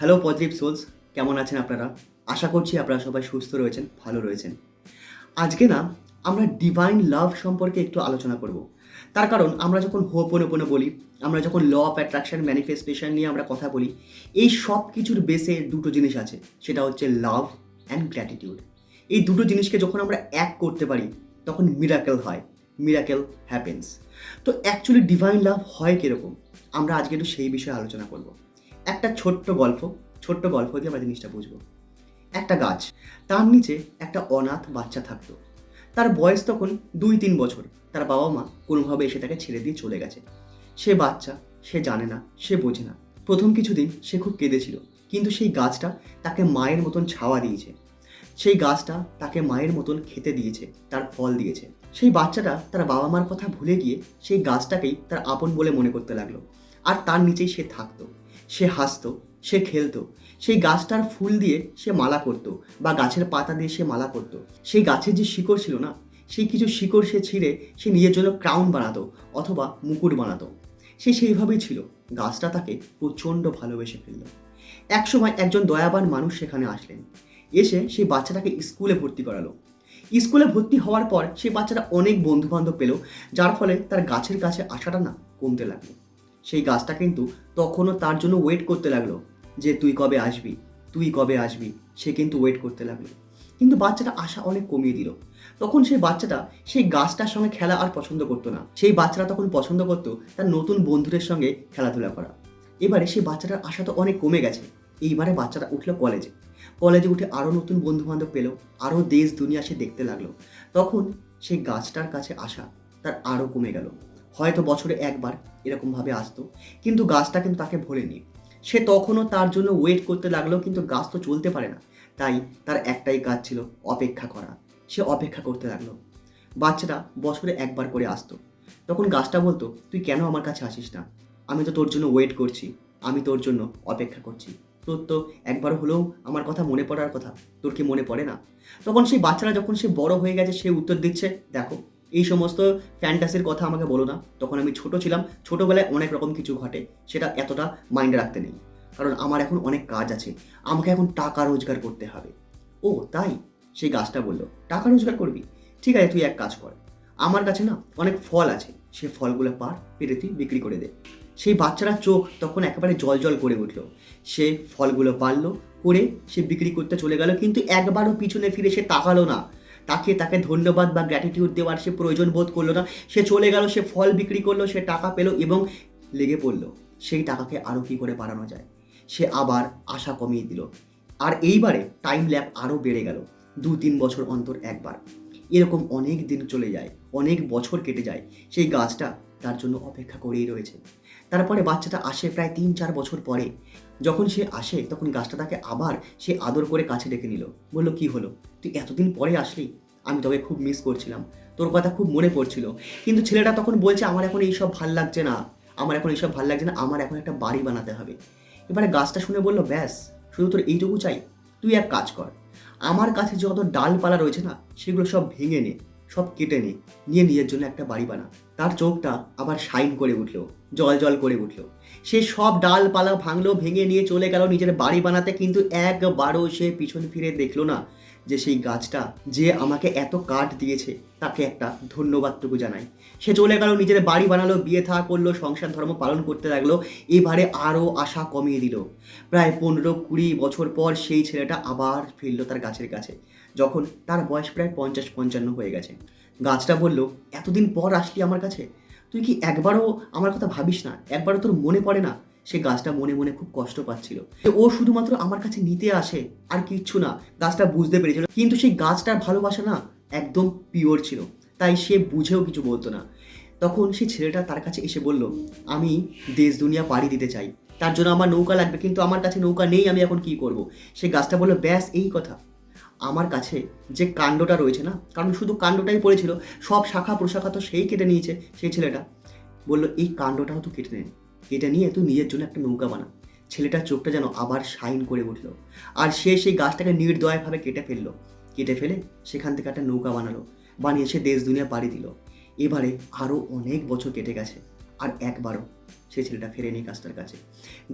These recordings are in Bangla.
হ্যালো পজিটিভ সোলস, কেমন আছেন আপনারা? আশা করছি আপনারা সবাই সুস্থ রয়েছেন, ভালো রয়েছেন। আজকে না আমরা ডিভাইন লাভ সম্পর্কে একটু আলোচনা করব। তার কারণ আমরা যখন হোপোনোপোনো বলি, আমরা যখন ল অফ অ্যাট্রাকশন ম্যানিফেস্টেশন নিয়ে আমরা কথা বলি, এই সব কিছুর বেসে দুটো জিনিস আছে। সেটা হচ্ছে লাভ অ্যান্ড গ্র্যাটিটিউড। এই দুটো জিনিসকে যখন আমরা এক করতে পারি, তখন মিরাকেল হয়, মিরাকেল হ্যাপেন্স। তো অ্যাকচুয়ালি ডিভাইন লাভ হয় কীরকম? আমরা আজকে একটু সেই বিষয়ে আলোচনা করব। একটা ছোট্ট গল্প দিয়ে আমরা জিনিসটা বুঝবো। একটা গাছ, তার নিচে একটা অনাথ বাচ্চা থাকতো। তার বয়স তখন 2-3 বছর। তার বাবা মা কোনোভাবে এসে তাকে ছেড়ে দিয়ে চলে গেছে। সে বাচ্চা, সে জানে না, সে বোঝে না। প্রথম কিছুদিন সে খুব কেঁদেছিল, কিন্তু সেই গাছটা তাকে মায়ের মতন ছাওয়া দিয়েছে। সেই গাছটা তাকে মায়ের মতন খেতে দিয়েছে, তার ফল দিয়েছে। সেই বাচ্চাটা তার বাবা মার কথা ভুলে গিয়ে সেই গাছটাকেই তার আপন বলে মনে করতে লাগলো। আর তার নিচেই সে থাকতো, সে হাসতো, সে খেলতো। সেই গাছটার ফুল দিয়ে সে মালা করতো, বা গাছের পাতা দিয়ে সে মালা করতো। সেই গাছের যে শিকড় ছিল না, সেই কিছু শিকড় সে ছিঁড়ে সে নিজের জন্য ক্রাউন বানাতো অথবা মুকুট বানাতো। সে সেইভাবেই ছিল। গাছটা তাকে প্রচণ্ড ভালোবেসে ফেলল। একসময় একজন দয়াবান মানুষ সেখানে আসলেন। এসে সেই বাচ্চাটাকে স্কুলে ভর্তি করালো। স্কুলে ভর্তি হওয়ার পর সেই বাচ্চাটা অনেক বন্ধুবান্ধব পেল, যার ফলে তার গাছের কাছে আসাটা না কমতে লাগলো। সেই গাছটা কিন্তু তখনও তার জন্য ওয়েট করতে লাগলো যে তুই কবে আসবি, তুই কবে আসবি। সে কিন্তু ওয়েট করতে লাগলো, কিন্তু বাচ্চাটা আশা অনেক কমিয়ে দিল। তখন সেই বাচ্চাটা সেই গাছটার সঙ্গে খেলা আর পছন্দ করতো না। সেই বাচ্চাটা তখন পছন্দ করতো তার নতুন বন্ধুদের সঙ্গে খেলাধুলা করা। এবারে সেই বাচ্চাটার আশা তো অনেক কমে গেছে। এইবারে বাচ্চাটা উঠলো কলেজে। কলেজে উঠে আরও নতুন বন্ধুবান্ধব পেলো, আরও দেশ দুনিয়া সে দেখতে লাগলো। তখন সেই গাছটার কাছে আসা তার আরও কমে গেল। হয়তো বছরে একবার এরকমভাবে আসতো, কিন্তু গাছটা কিন্তু তাকে ভোলেনি। সে তখনও তার জন্য ওয়েট করতে লাগলো, কিন্তু গাছ তো চলতে পারে না। তাই তার একটাই কাজ ছিল, অপেক্ষা করা। সে অপেক্ষা করতে লাগলো। বাচ্চাটা বছরে একবার করে আসতো। তখন গাছটা বলতো, তুই কেন আমার কাছে আসিস না? আমি তো তোর জন্য ওয়েট করছি, আমি তোর জন্য অপেক্ষা করছি। তোর তো একবার হলেও আমার কথা মনে পড়ার কথা, তোর কি মনে পড়ে না? তখন সেই বাচ্চারা যখন সে বড় হয়ে গেছে, সে উত্তর দিচ্ছে, দেখো এই সমস্ত ফ্যান্টাসির কথা আমাকে বলো না। তখন আমি ছোট ছিলাম, ছোটবেলায় অনেক রকম কিছু ঘটে, সেটা এতটা মাইন্ডে রাখতে নেই। কারণ আমার এখন অনেক কাজ আছে, আমাকে এখন টাকা রোজগার করতে হবে। ও তাই? সেই গাছটা বলল, টাকা রোজগার করবি? ঠিক আছে, তুই এক কাজ কর, আমার কাছে না অনেক ফল আছে, সে ফলগুলো পেরে তুই বিক্রি করে দে। সেই বাচ্চারা চোখ তখন একেবারে জল জল করে উঠল। সে ফলগুলো পারলো করে সে বিক্রি করতে চলে গেল, কিন্তু একবারও পিছনে ফিরে সে তাকালো না। তাকে ধন্যবাদ বা গ্র্যাটিটিউড দেওয়ার সে প্রয়োজন বোধ করলো না। সে চলে গেল, সে ফল বিক্রি করলো, সে টাকা পেলো এবং লেগে পড়লো সেই টাকাকে আরও কী করে বাড়ানো যায়। সে আবার আশা কমিয়ে দিল। আর এইবারে টাইম ল্যাপ আরও বেড়ে গেল, 2-3 বছর অন্তর একবার। এরকম অনেক দিন চলে যায়, অনেক বছর কেটে যায়। সেই গাছটা তার জন্য অপেক্ষা করেই রয়েছে। তারপরে বাচ্চাটা আসে প্রায় 3-4 বছর পরে। যখন সে আসে তখন গাছটা তাকে আবার সে আদর করে কাছে ডেকে নিল। বলল, কি হলো, তুই এতদিন পরে আসলি? আমি তোকে খুব মিস করছিলাম, তোর কথা খুব মনে পড়ছিল। কিন্তু ছেলেটা তখন বলছে, আমার এখন এইসব ভাল লাগছে না, আমার এখন একটা বাড়ি বানাতে হবে। এবারে গাছটা শুনে বলল, ব্যাস, শুধু তোর এইটুকু চাই? তুই এক কাজ কর, আমার কাছে যত ডালপালা রয়েছে না, সেগুলো সব ভেঙে নে, সব কেটে নে, নিয়ে নিজের জন্য একটা বাড়ি বানা। তার চোখটা আবার শাইন করে উঠলো, জল জল করে উঠলো। সে সব ডালপালা ভাঙলো, ভেঙে নিয়ে চলে গেল নিজের বাড়ি বানাতে, কিন্তু একবারও সে পিছন ফিরে দেখলো না যে সেই গাছটা যে আমাকে এত কাঠ দিয়েছে তাকে একটা ধন্যবাদটুকু জানাই। সে চলে গেল, নিজের বাড়ি বানালো, বিয়ে থা করলো, সংসার ধর্ম পালন করতে লাগলো। এবারে আরও আশা কমিয়ে দিল। প্রায় 15-20 বছর পর সেই ছেলেটা আবার ফিরল তার গাছের কাছে, যখন তার বয়স প্রায় 50-55 হয়ে গেছে। গাছটা বলল, এতদিন পর আসলি আমার কাছে, তুই কি একবারও আমার কথা ভাবিস না? একবারও তোর মনে পড়ে না? সে গাছটা মনে মনে খুব কষ্ট পাচ্ছিল। ও শুধুমাত্র আমার কাছে নিতে আসে, আর কিচ্ছু না। গাছটা বুঝতে পেরেছিল, কিন্তু সেই গাছটার ভালোবাসা না একদম পিওর ছিল, তাই সে বুঝেও কিছু বলতো না। তখন সেই ছেলেটা তার কাছে এসে বলল, আমি দেশ দুনিয়া পাড়ি দিতে চাই, তার জন্য আমার নৌকা লাগবে, কিন্তু আমার কাছে নৌকা নেই, আমি এখন কি করব? সে গাছটা বলল, ব্যাস এই কথা। আমার কাছে যে কাণ্ডটা রয়েছে না, কারণ শুধু কাণ্ডটাই পড়েছিল, সব শাখা প্রশাখা তো সেই কেটে নিয়েছে। সেই ছেলেটা বলল, এই কাণ্ডটাও তো কেটে নেন, কেটে নিয়ে তুই নিজের জন্য একটা নৌকা বানা। ছেলেটার চোখটা যেন আবার শাইন করে উঠল, আর সে সেই গাছটাকে নির্দয়ভাবে কেটে ফেলে সেখান থেকে একটা নৌকা বানালো, বানিয়ে সে দেশ দুনিয়া পাড়ি দিল। এবারে আরও অনেক বছর কেটে গেছে, আর একবারও সেই ছেলেটা ফেরেনি গাছটার কাছে।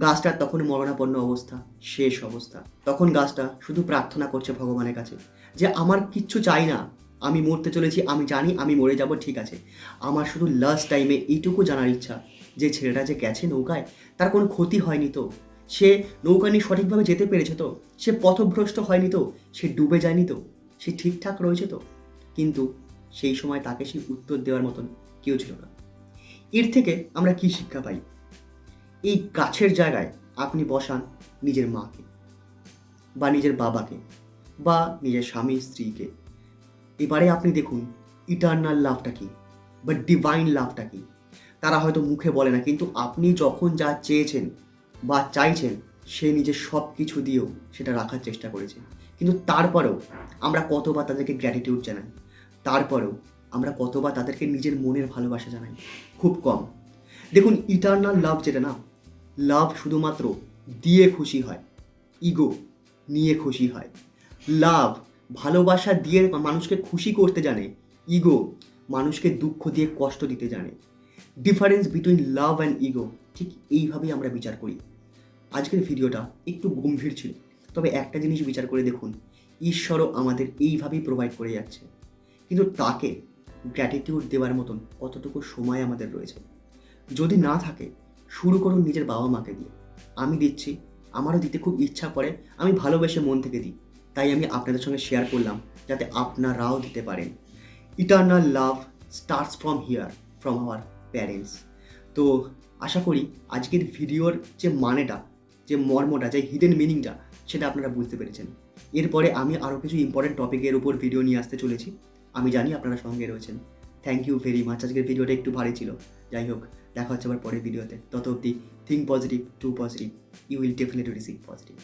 গাছটার তখন মরণাপন্ন অবস্থা, শেষ অবস্থা। তখন গাছটা শুধু প্রার্থনা করছে ভগবানের কাছে যে আমার কিচ্ছু চাই না, আমি মরতে চলেছি, আমি জানি আমি মরে যাব, ঠিক আছে, আমার শুধু লাস্ট টাইমে এইটুকু জানার ইচ্ছা যে ছেলেটা যে গেছে নৌকায় তার কোনো ক্ষতি হয়নি তো, সে নৌকা নিয়ে সঠিকভাবে যেতে পেরেছে তো, সে পথভ্রষ্ট হয়নি তো, সে ডুবে যায়নি তো, সে ঠিকঠাক রয়েছে তো। কিন্তু সেই সময় তাকে সেই উত্তর দেওয়ার মতন কেউ ছিল না। এর থেকে আমরা কি শিক্ষা পাই? এই গাছের জায়গায় আপনি বসান নিজের মাকে বা নিজের বাবাকে বা নিজের স্বামী স্ত্রীকে। এবারে আপনি দেখুন ইটার্নাল লাভটা কি বা ডিভাইন লাভটা কি। তারা হয়তো মুখে বলে না, কিন্তু আপনি যখন যা চেয়েছেন বা চাইছেন সে নিজের সব কিছু দিয়েও সেটা রাখার চেষ্টা করেছে। কিন্তু তারপরেও আমরা কতবার তাদেরকে গ্র্যাটিটিউড জানাই, তারপরেও আমরা কতবার তাদেরকে নিজের মনের ভালোবাসা জানাই? খুব কম। দেখুন ইটার্নাল লাভ যেটা না, লাভ শুধুমাত্র দিয়ে খুশি হয়, ইগো নিয়ে খুশি হয়। লাভ ভালোবাসা দিয়ে মানুষকে খুশি করতে জানে, ইগো মানুষকে দুঃখ দিয়ে কষ্ট দিতে জানে। Difference between love and ego ঠিক এইভাবেই আমরা বিচার করি। আজকের ভিডিওটা একটু গম্ভীর ছিল, তবে একটা জিনিস বিচার করে দেখুন, ঈশ্বরও আমাদের এইভাবেই প্রোভাইড করে যাচ্ছে, কিন্তু তাকে গ্র্যাটিটিউড দেওয়ার মতন কতটুকু সময় আমাদের রয়েছে? যদি না থাকে, শুরু করুন নিজের বাবা মাকে দিয়ে। আমি দিচ্ছি, আমারও দিতে খুব ইচ্ছা করে, আমি ভালোবেসে মন থেকে দিই, তাই আমি আপনাদের সঙ্গে শেয়ার করলাম যাতে আপনারাও দিতে পারেন। Eternal love starts from here, from our parents. তো আশা করি আজকের ভিডিওর যে মানেটা, যে মর্মটা, যে হিডেন মিনিংটা, সেটা আপনারা বুঝতে পেরেছেন। এরপরে আমি আরও কিছু ইম্পর্টেন্ট টপিকের উপর ভিডিও নিয়ে আসতে চলেছি, আমি জানি আপনারা সঙ্গে রয়েছেন। Thank you very much. আজকের ভিডিওটা একটু ভারী ছিল, যাই হোক, দেখা হচ্ছে আবার পরের ভিডিওতে। তত অবধি think positive, do positive, you will definitely receive positive.